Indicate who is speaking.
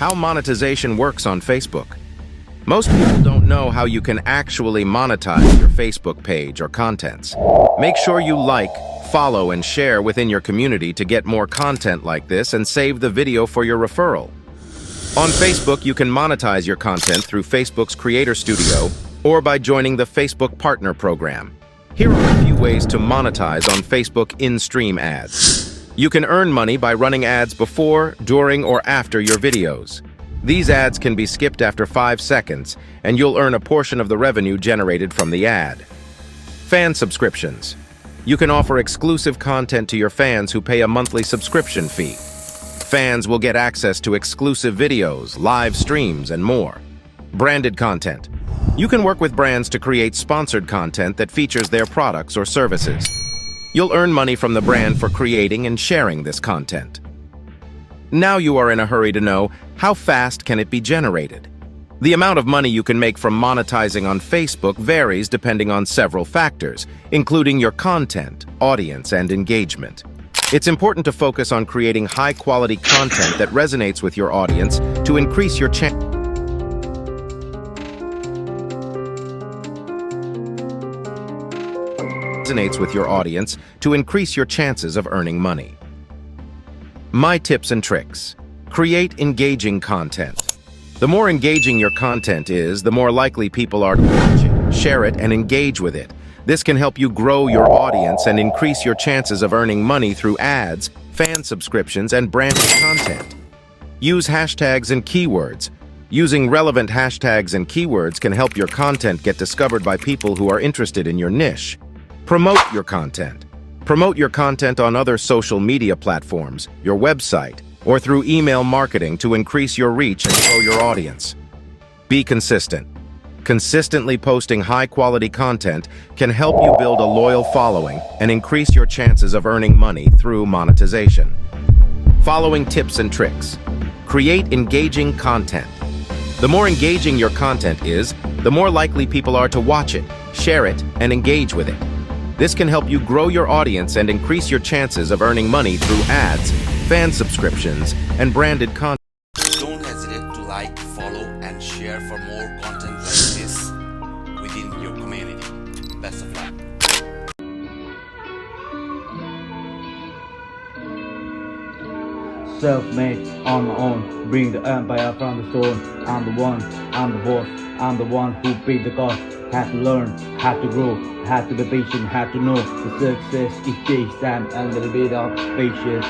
Speaker 1: How monetization works on Facebook. Most people don't know how you can actually monetize your Facebook page or contents. Make sure you like, follow, and share within your community to get more content like this and save the video for your referral. On Facebook, you can monetize your content through Facebook's Creator Studio or by joining the Facebook Partner Program. Here are a few ways to monetize on Facebook in-stream ads. You can earn money by running ads before, during, or after your videos. These ads can be skipped after 5 seconds, and you'll earn a portion of the revenue generated from the ad. Fan subscriptions. You can offer exclusive content to your fans who pay a monthly subscription fee. Fans will get access to exclusive videos, live streams, and more. Branded content. You can work with brands to create sponsored content that features their products or services. You'll earn money from the brand for creating and sharing this content. Now you are in a hurry to know, how fast can it be generated? The amount of money you can make from monetizing on Facebook varies depending on several factors, including your content, audience, and engagement. It's important to focus on creating high-quality content that resonates with your audience to increase your chances of earning money. My tips and tricks. Create engaging content. The more engaging your content is, the more likely people are to watch it, share it, and engage with it. This can help you grow your audience and increase your chances of earning money through ads, fan subscriptions, and branded content. Use hashtags and keywords. Using relevant hashtags and keywords can help your content get discovered by people who are interested in your niche. Promote your content. Promote your content on other social media platforms, your website, or through email marketing to increase your reach and grow your audience. Be consistent. Consistently posting high-quality content can help you build a loyal following and increase your chances of earning money through monetization. Following tips and tricks. Create engaging content. The more engaging your content is, the more likely people are to watch it, share it, and engage with it. This can help you grow your audience and increase your chances of earning money through ads, fan subscriptions, and branded content.
Speaker 2: Don't hesitate to like, follow, and share for more content like this within your community. Best of luck.
Speaker 3: Self-made, on my own, bring the empire from the stone. I'm the one, I'm the boss, I'm the one who beat the gods. Had to learn, had to grow, had to be patient, had to know the success it takes time and a little bit of patience.